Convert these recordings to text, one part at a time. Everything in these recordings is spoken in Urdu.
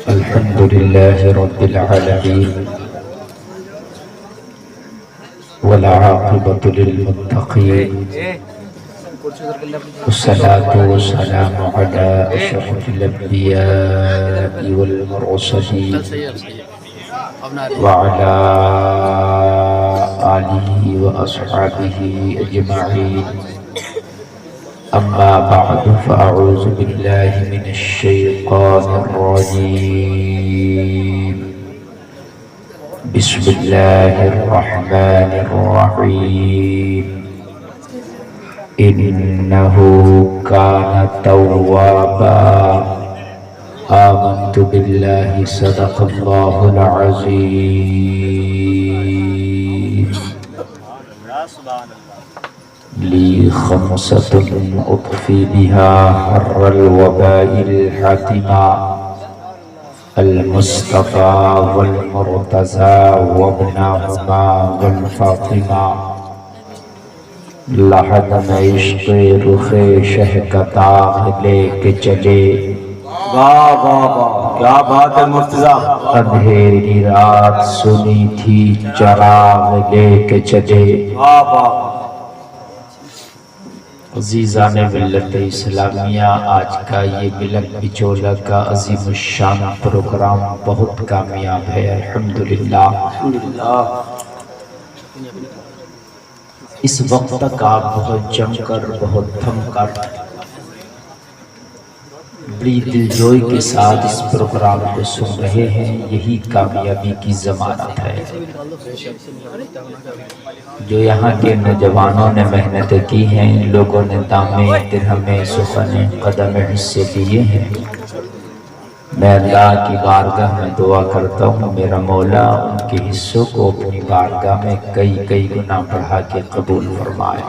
الحمد لله رب العالمين والعاقبة للمتقين والصلاة والسلام على أشرف الأنبياء والمرسلين وعلى آله وأصحابه أجمعين. أما بعد فأعوذ بالله من الشيطان الرجيم. بسم الله الرحمن الرحيم. إنه كان توابا. آمنت بالله صدق الله العظيم. لي خمسة أطفي بها حر الوباء الحاتمة: المصطفى والمرتضى وابنهما والفاطمة. لحد میں عشق رخ شہ کا داغ لے کے چلے. واہ واہ واہ، کیا بات ہے مرتضیٰ. اندھیری رات سنی تھی چراغ لے کے چلے. واہ واہ. عزیزان ملت اسلامیہ، آج کا یہ ملک بچولہ کا عظیم الشان پروگرام بہت کامیاب ہے الحمدللہ. اس وقت تک آپ بہت جم کر، بہت تھم کر، بڑی دلجوئی کے ساتھ اس پروگرام کو سن رہے ہیں. یہی کامیابی کی ضمانت ہے. جو یہاں کے نوجوانوں نے محنتیں کی ہیں، لوگوں نے دامیں، درہمیں، سخنیں، قدم حصے دیے ہیں، میں اللہ کی بارگاہ میں دعا کرتا ہوں میرا مولا ان کے حصوں کو اپنی بارگاہ میں کئی کئی گنا بڑھا کے قبول فرمائے.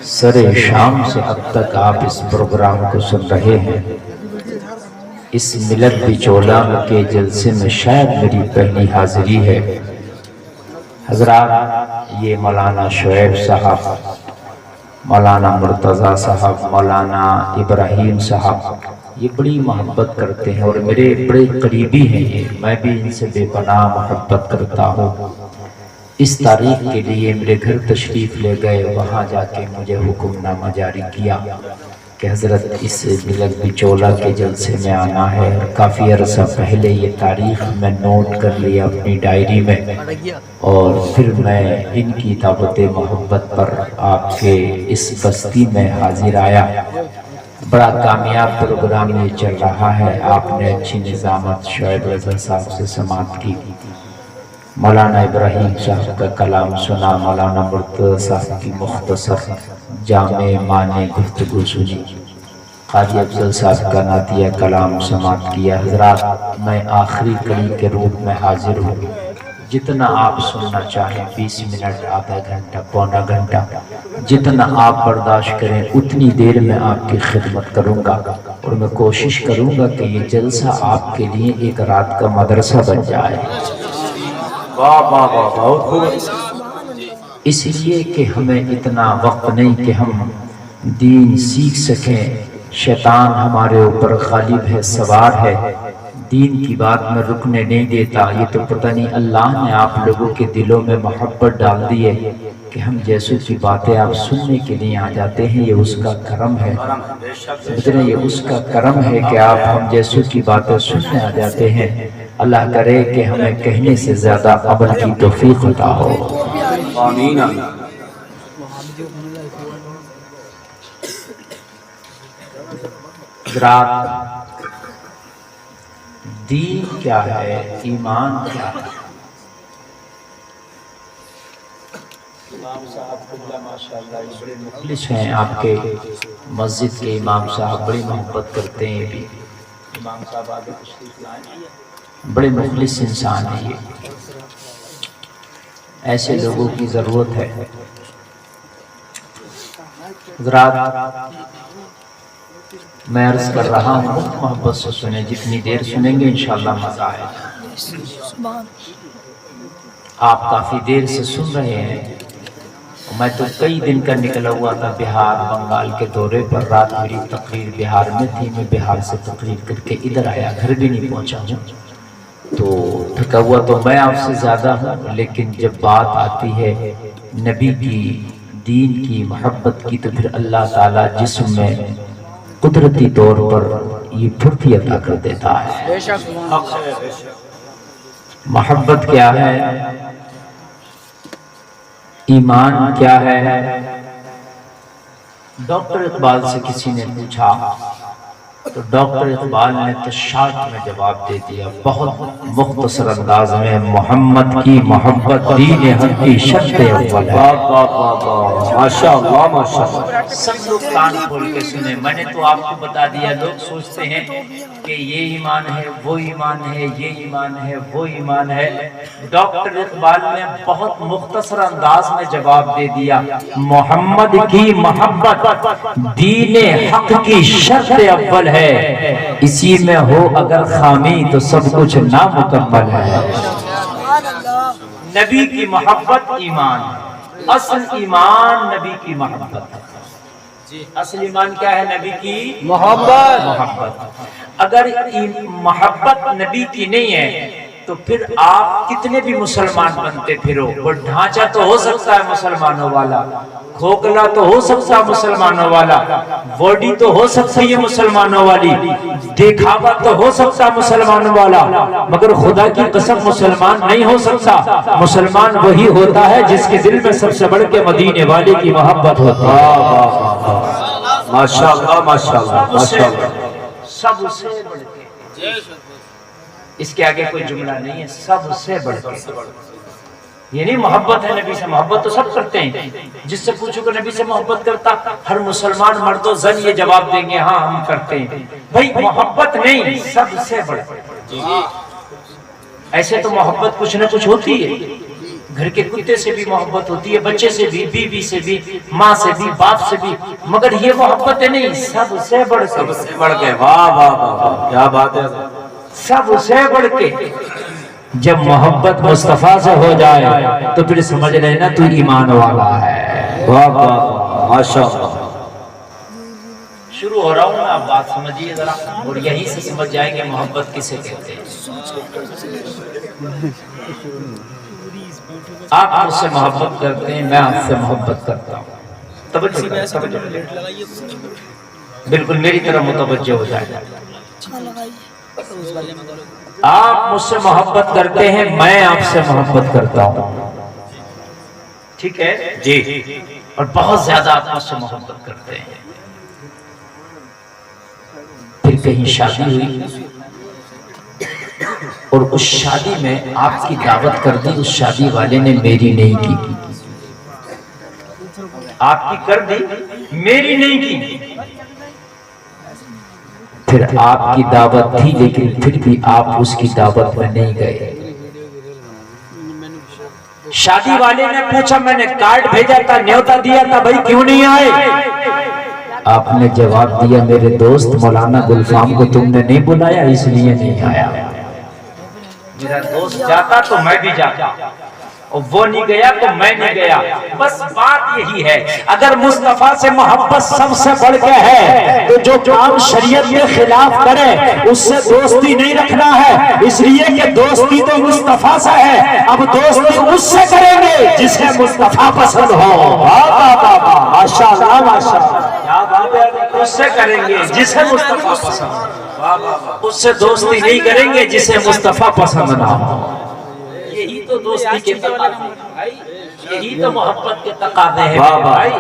سر شام سے اب تک آپ اس پروگرام کو سن رہے ہیں. اس ملت بچولہ کے جلسے میں شاید میری پہلی حاضری ہے. حضرات، یہ مولانا شعیب صاحب، مولانا مرتضیٰ صاحب، مولانا ابراہیم صاحب، یہ بڑی محبت کرتے ہیں اور میرے بڑے قریبی ہیں. یہ میں بھی ان سے بے پناہ محبت کرتا ہوں. اس تاریخ کے لیے میرے گھر تشریف لے گئے. وہاں جا کے مجھے حکم نامہ جاری کیا کہ حضرت اس ملک بچولہ کے جلسے میں آنا ہے. اور کافی عرصہ پہلے یہ تاریخ میں نوٹ کر لیا اپنی ڈائری میں، اور پھر میں ان کی دعوت محبت پر آپ کے اس بستی میں حاضر آیا. بڑا کامیاب پروگرام یہ چل رہا ہے. آپ نے اچھی نظامت شعیب رضا صاحب سے سماعت کی، مولانا ابراہیم صاحب کا کلام سنا، مولانا مرتضیٰ صاحب کی مختصر جامع معنی گفتگو سنی، قاضی افضل صاحب کا نعتیہ کلام سماعت کیا. حضرات، میں آخری کڑی کے روپ میں حاضر ہوں. جتنا آپ سننا چاہیں، 20 منٹ، آدھا گھنٹہ، پونا گھنٹہ، جتنا آپ برداشت کریں اتنی دیر میں آپ کی خدمت کروں گا. اور میں کوشش کروں گا کہ یہ جلسہ آپ کے لیے ایک رات کا مدرسہ بن جائے. واہ واہ واہ، بہت خوب. اس لیے کہ ہمیں اتنا وقت نہیں کہ ہم دین سیکھ سکیں. شیطان ہمارے اوپر غالب ہے، سوار ہے، دین کی بات میں رکنے نہیں دیتا. یہ تو پتہ نہیں اللہ نے آپ لوگوں کے دلوں میں محبت ڈال دی ہے کہ ہم جیسوں کی باتیں آپ سننے کے لیے آ جاتے ہیں. یہ اس کا کرم ہے، سمجھ رہے ہیں؟ یہ اس کا کرم ہے کہ آپ ہم جیسوں کی باتیں سننے آ جاتے ہیں. اللہ کرے کہ ہمیں کہنے سے زیادہ عمل کی توفیق عطا ہو. آمین آمین. حضرات، دین کیا ہے؟ ایمان کیا ہے؟ امام صاحب قبلہ ماشاءاللہ بڑے مخلص ہیں. آپ کے مسجد کے امام صاحب بڑی محبت کرتے ہیں. بھی امام صاحب آگے تشریف لائیں، بڑے مخلص انسان ہیں. یہ ایسے لوگوں کی ضرورت ہے. حضرات، میں عرض کر رہا ہوں بہت محبت سے سنیں. جتنی دیر سنیں گے انشاءاللہ مزہ آئے گا. آپ کافی دیر سے سن رہے ہیں. میں تو کئی دن کا نکلا ہوا تھا بہار بنگال کے دورے پر، رات میری تقریر بہار میں تھی، میں بہار سے تقریر کر کے ادھر آیا، گھر بھی نہیں پہنچا ہوں، تو تھکا ہوا تو میں آپ سے زیادہ ہوں، لیکن جب بات آتی ہے نبی کی، دین کی، محبت کی، تو پھر اللہ تعالیٰ جسم میں قدرتی طور پر یہ پھرتی عطا کر دیتا ہے۔ محبت کیا ہے؟ ایمان کیا ہے؟ ڈاکٹر اقبال سے کسی نے پوچھا تو ڈاکٹر اقبال نے تو شارٹ میں جواب دے دیا، بہت مختصر انداز میں، محمد کی محبت دین حق کی شرط اول ہے۔ ماشاء اللہ ماشاء اللہ۔ سب لوگ کان کھول کے سنے، میں نے تو آپ کو بتا دیا، لوگ سوچتے ہیں کہ یہ ایمان ہے، وہ ایمان ہے، یہ ایمان ہے، وہ ایمان ہے۔ ڈاکٹر اقبال نے بہت مختصر انداز میں جواب دے دیا، محمد کی محبت دین حق کی شرط اول ہے، اسی میں ہو اگر خامی تو سب کچھ نامکمل ہے۔ نبی کی محبت ایمان، اصل ایمان نبی کی محبت ہے۔ اصل ایمان کیا ہے؟ نبی کی محبت۔ اگر محبت نبی کی نہیں ہے تو پھر آپ کتنے بھی مسلمان بنتے پھرو، وہ ڈھانچہ تو ہو سکتا ہے مسلمانوں والا، کھوکھلا تو ہو سکتا ہے مسلمانوں والا، باڈی تو ہو سکتی ہے مسلمانوں والی، دیکھاوا تو ہو سکتا مسلمانوں والا، مگر خدا کی قسم مسلمان نہیں ہو سکتا۔ مسلمان وہی ہوتا ہے جس کے دل میں سب سے بڑھ کے مدینے والے کی محبت ہوتی ہے۔ ماشاء اللہ ماشاء اللہ ماشاء اللہ۔ سب سے بڑھ کے، اس کے آگے کوئی جملہ نہیں ہے، سب سے بڑھ کے، یعنی محبت ہے نبی سے۔ محبت تو سب کرتے ہیں، جس سے پوچھو کہ نبی سے محبت کرتا، ہر مسلمان مرد و زن یہ جواب دیں گے ہاں ہم کرتے ہیں۔ بھئی محبت نہیں، سب سے بڑھ کے۔ ایسے تو محبت کچھ نہ کچھ ہوتی ہے، گھر کے کتے سے بھی محبت ہوتی ہے، بچے سے بھی، بیوی سے بھی، ماں سے بھی، باپ سے بھی، مگر یہ محبت نہیں، سب سے بڑھ کے۔ سب سے بڑھ کے، واہ واہ واہ، کیا بات ہے۔ سب سے بڑھ کے جب محبت مصطفیٰ سے ہو جائے تو پھر سمجھ لینا تو ایمان والا ہے۔ واہ واہ ماشاء اللہ۔ شروع ہو رہا ہوں، آپ بات سمجھیے ذرا، اور یہیں سے سمجھ جائیں گے محبت کسے کہتے ہیں۔ آپ مجھ سے محبت کرتے ہیں، میں آپ سے محبت کرتا ہوں۔ توجہ بالکل میری طرح متوجہ ہو جائے۔ آپ مجھ سے محبت کرتے ہیں، میں آپ سے محبت کرتا ہوں، ٹھیک ہے جی، اور بہت زیادہ آپ مجھ سے محبت کرتے ہیں۔ پھر کہیں شادی ہوئی اور اس شادی میں آپ کی دعوت کر دی، اس شادی والے نے میری نہیں کی، آپ کی کر دی، میری نہیں کی۔ پھر آپ کی دعوت تھی لیکن پھر بھی آپ اس کی دعوت میں نہیں گئے۔ شادی والے نے پوچھا، میں نے کارڈ بھیجا تھا، نیوتا دیا تھا، بھائی کیوں نہیں آئے؟ آپ نے جواب دیا، میرے دوست مولانا گلفام کو تم نے نہیں بلایا اس لیے نہیں آیا۔ میرا دوست جاتا تو میں بھی جاتا، اور وہ نہیں گیا تو میں نہیں گیا۔ بس بات یہی ہے، اگر مصطفیٰ سے محبت سب سے بڑھ کے ہے تو جو کام شریعت کے خلاف کرے اس سے دوستی نہیں رکھنا ہے، اس لیے کہ دوستی تو مصطفیٰ سے ہے، اب دوستی اس سے کریں گے جسے مصطفیٰ پسند ہو۔ ماشاء اللہ ماشاء اللہ، کیا بات ہے۔ اس سے کریں گے جسے مصطفیٰ پسند ہو، اس سے دوستی نہیں کریں گے جسے مصطفیٰ پسند نہ ہو۔ یہی تو دوستی کے تقاضے ہیں، یہی تو محبت کے تقاضے ہیں بھائی۔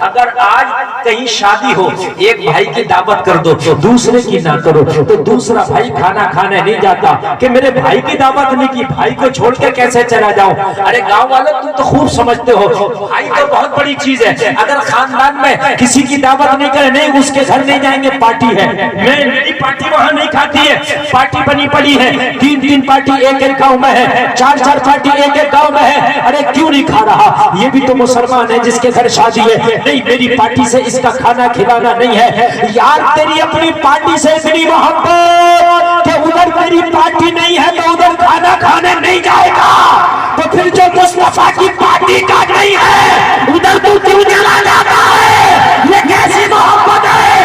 اگر آج کہیں شادی ہو، ایک بھائی کی دعوت کر دو، دوسرے کی نہ کرو، تو دوسرا بھائی کھانا کھانے نہیں جاتا کہ میرے بھائی کی دعوت نہیں کی، بھائی کو چھوڑ کے کیسے چلا جاؤں؟ ارے گاؤں والوں تم تو خوب سمجھتے ہو، بھائی تو بہت بڑی چیز ہے۔ اگر خاندان میں کسی کی دعوت نہیں کرے، نہیں اس کے گھر نہیں جائیں گے، پارٹی ہے، میری پارٹی وہاں نہیں کھاتی ہے، پارٹی بنی پڑی ہے، تین پارٹی ایک گاؤں میں ہے، چار پارٹی ایک گاؤں میں ہے، ارے کیوں نہیں کھا رہا؟ یہ بھی تو مسلمان ہے جس کے گھر شادی ہے، نہیں میری پارٹی سے اس کا کھانا کھلانا نہیں ہے۔ یار تیری اپنی پارٹی سے اتنی محبت کہ ادھر تیری پارٹی نہیں ہے تو ادھر کھانا کھانے نہیں جائے گا، تو پھر جو مصطفیٰ کی پارٹی کا نہیں ہے ادھر کیوں چلا جاتا ہے؟ یہ کیسی محبت ہے؟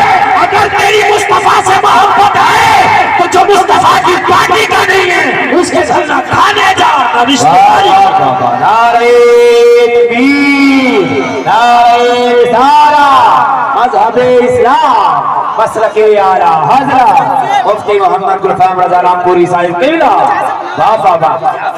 اگر تیری مصطفیٰ سے محبت ہے تو جو مصطفیٰ کی پارٹی کا نہیں ہے اس کے ساتھ نہ کھانے جا نہ رشتے داری۔ نعرہ تکبیر، نعرہ رسالہ، مذہب اسلام، مسلک اعلیٰ حضرت مفتی محمد گلفام رضا رامپوری صاحب قبلہ۔ واہ واہ واہ۔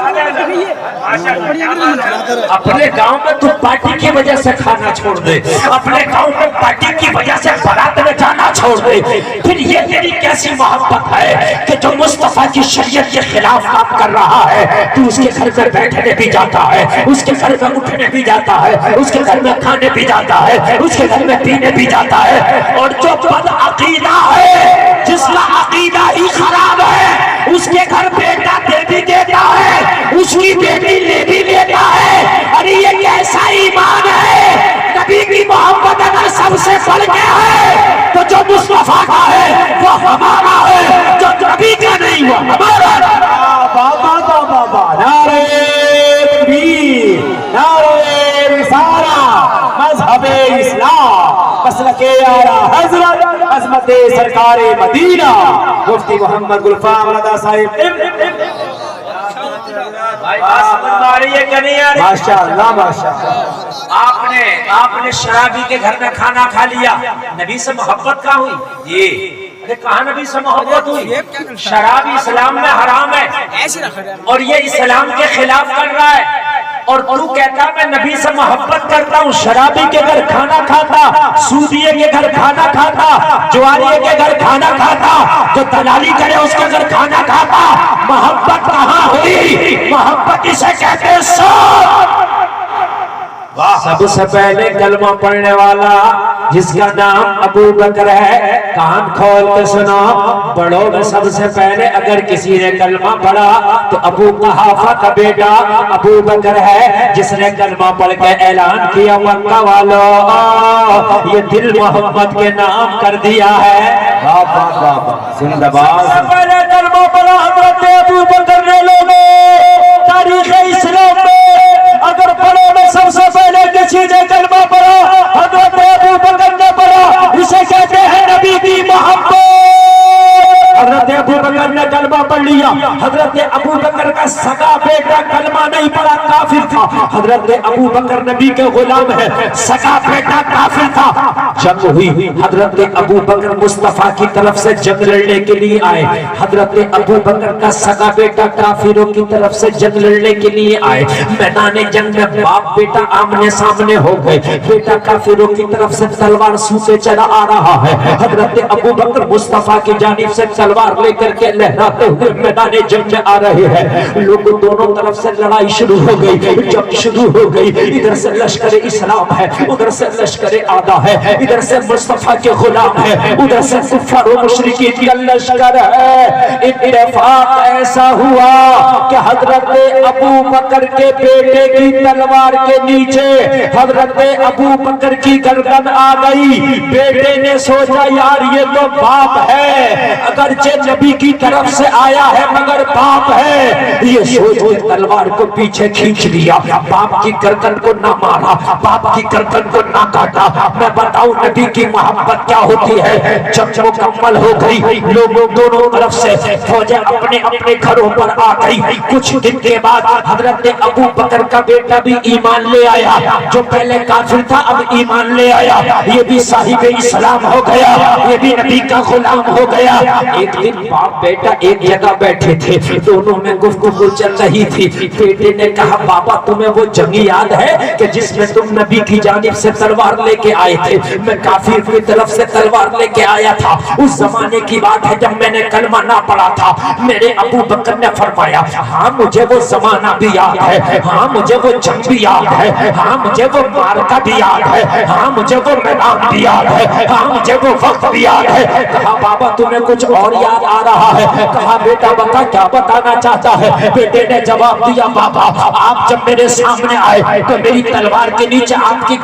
اپنے گاؤں میں تو پارٹی کی وجہ سے کھانا چھوڑ دے، اپنے گاؤں میں پارٹی کی وجہ سے بارات میں جانا چھوڑ دے، پھر یہ تیری کیسی محبت ہے کہ جو مصطفیٰ کی شریعت کے خلاف کام کر رہا ہے تو اس کے گھر پر بیٹھنے بھی جاتا ہے، اس کے گھر میں اٹھنے بھی جاتا ہے، اس کے گھر میں کھانے بھی جاتا ہے، اس کے گھر میں پینے بھی جاتا ہے۔ اور جو بد عقیدہ ہے، جس کا عقیدہ ہی خراب ہے، اس کے گھر بیٹا دے بھی دیتا ہے، اس کی بیٹی لے بھی لیتا ہے۔ ارے یہ کیسا ایمان ہے؟ نبی کی محبت اگر سب سے بڑھ کے ہے تو جو مصطفیٰ کا ہے وہ ہمارا ہے، جو نبی کا نہیں وہ ہمارا ہے۔ بابا بابا بابا، نعرہ تکبیر، نعرہ رسالہ، مذہب اسلام، مسلک اعلیٰ حضرت عظمت سرکار مدینہ مفتی محمد گلفام رضا صاحب۔ ماشاءاللہ ماشاءاللہ۔ آپ نے شرابی کے گھر میں کھانا کھا لیا، نبی سے محبت کہاں ہوئی؟ جی کہاں نبی سے محبت ہوئی؟ شراب اسلام میں حرام ہے اور یہ اسلام کے خلاف کر رہا ہے، اور تو کہتا میں نبی سے محبت کرتا ہوں، شرابی کے گھر کھانا کھاتا، سودیے کے گھر کھانا کھاتا، جواریے کے گھر کھانا کھاتا، جو دلالی کرے اس کے گھر کھانا کھاتا، محبت کہاں ہوئی؟ محبت اسے کہتے ہیں سب۔ سب سے پہلے کلمہ پڑھنے والا جس کا نام ابو بکر ہے، کان کھول کے سنا، بڑوں میں سب سے پہلے اگر کسی نے کلمہ پڑھا تو ابو قحافہ کا بیٹا ابو بکر ہے، جس نے کلمہ پڑھ کے اعلان کیا مکہ والوں یہ دل محمد کے نام کر دیا ہے۔ بابا بابا زندہ باد۔ سب سے پہلے کلمہ پڑھا حضرت ابو بکر نے۔ لوگوں تاریخ اسلام میں اگر بڑوں میں سب سے پہلے کسی نے کلمہ پڑھا حضرت ابو بکر نے پڑھا، اسے کہتے ہیں نبی کی محبت۔ حضرت ابو بکر نے کلمہ پڑھ لیا۔ حضرت ابو بکر کا سگا بیٹا کلمہ نہیں پڑھا، کافر تھا۔ حضرت ابو بکر نبی کے غلام ہے، سگا بیٹا کافر تھا۔ جنگ ہوئی، حضرت ابو بکر مصطفیٰ کی طرف سے جنگ لڑنے کے لیے آئے۔ حضرت ابو بکر کا سگا بیٹا کافروں کی طرف سے جنگ لڑنے کے لیے آئے۔ میدان جنگ میں باپ بیٹا آمنے سامنے ہو گئے۔ بیٹا کافروں کی طرف سے تلوار سوتے چلا آ رہا ہے۔ حضرت ابو بکر مصطفیٰ کی جانب سے تلوار لے کر کے لہراتے ہوئے میدان جنگ میں آ رہے ہیں۔ لوگ دونوں طرف سے لڑائی شروع ہو گئی، جنگ شروع ہو گئی۔ ادھر سے لشکر اسلام ہے، ادھر سے لشکر آدھا ہے، ادھر سے مصطفیٰ کے غلام ہے، ادھر سے کفار و مشرکین کا لشکر ہے۔ اتفاق ایسا ہوا کہ حضرت ابو بکر کے بیٹے کی تلوار کے نیچے حضرت ابو بکر کی گردن آ گئی۔ بیٹے نے سوچا یار یہ تو باپ ہے، اگرچہ نبی کی طرف سے آیا ہے مگر باپ ہے۔ یہ سوچ کے تلوار کو پیچھے کھینچ لیا، باپ کی گردن کو نہ مارا، باپ کی گردن کو نہ کاٹا۔ میں بتاؤں نبی کی محبت کیا ہوتی ہے۔ جب مکمل ہو گئی، لوگوں دونوں طرف سے فوجیں اپنے اپنے گھروں پر آ گئی۔ کچھ دن کے بعد حضرت ابو بکر کا بیٹا بھی ایمان لے آیا، جو پہلے کافر تھا اب ایمان لے آیا، یہ بھی صاحب اسلام ہو گیا، یہ بھی نبی کا غلام ہو گیا۔ ایک دن باپ بیٹا ایک جگہ بیٹھے تھے، دونوں میں گفتگو چل رہی تھی۔ بیٹے نے کہا بابا تمہیں وہ جنگ یاد ہے کہ جس میں تم نبی کی جانب سے تلوار لے کے آئے تھے؟ میں کافر کی طرف سے تلوار لے کے آیا تھا۔ اس زمانے کی بات ہے جب میں نے کلمہ نہ پڑھا تھا۔ میرے ابو بکر نے فرمایا ہاں مجھے وہ زمانہ بھی یاد ہے، ہاں مجھے وہ جنگ بھی یاد ہے، ہاں مجھے وہ معرکہ بھی یاد ہے، ہاں مجھے وہ میدان بھی یاد ہے، ہاں مجھے وہ وقت بھی یاد ہے۔ کہا بابا تمہیں کچھ اور یاد آ رہا ہے؟ کہا بیٹا بتا کیا بتانا چاہتا ہے؟ بیٹے نے جواب دیا بابا آپ جب میرے سامنے آئے تو میری تلوار کے نیچے آپ کی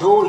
2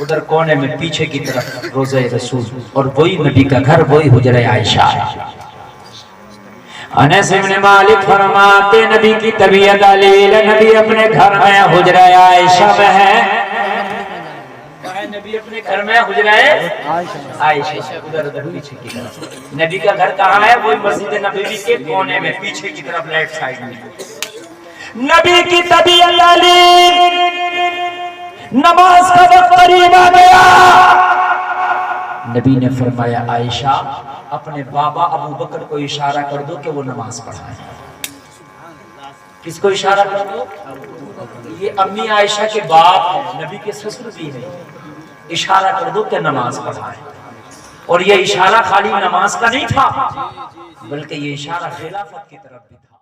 ادھر کونے میں پیچھے کی طرف روضہ رسول اور وہی نبی کا گھر، وہی حجرہ عائشہ ہے۔ انس بن مالک فرماتے نبی کی طبیعت علیل، نبی اپنے گھر میں حجرہ عائشہ میں ہے، نبی اپنے گھر میں حجرہ عائشہ، ادھر ادھر پیچھے کی طرف۔ نبی کا گھر کہاں ہے؟ وہی مسجد نبوی کے کونے میں پیچھے کی طرف لیفٹ سائیڈ میں۔ نبی کی طبیعت علیل، نماز کا وقت قریب آ گیا، نبی نے فرمایا عائشہ اپنے بابا ابو بکر کو اشارہ کر دو کہ وہ نماز پڑھائیں۔ کس کو اشارہ کر دو؟ یہ امی عائشہ کے باپ ہیں، نبی کے سسر بھی ہیں، اشارہ کر دو کہ نماز پڑھائیں۔ اور یہ اشارہ خالی نماز کا نہیں تھا، بلکہ یہ اشارہ خلافت کی طرف بھی تھا۔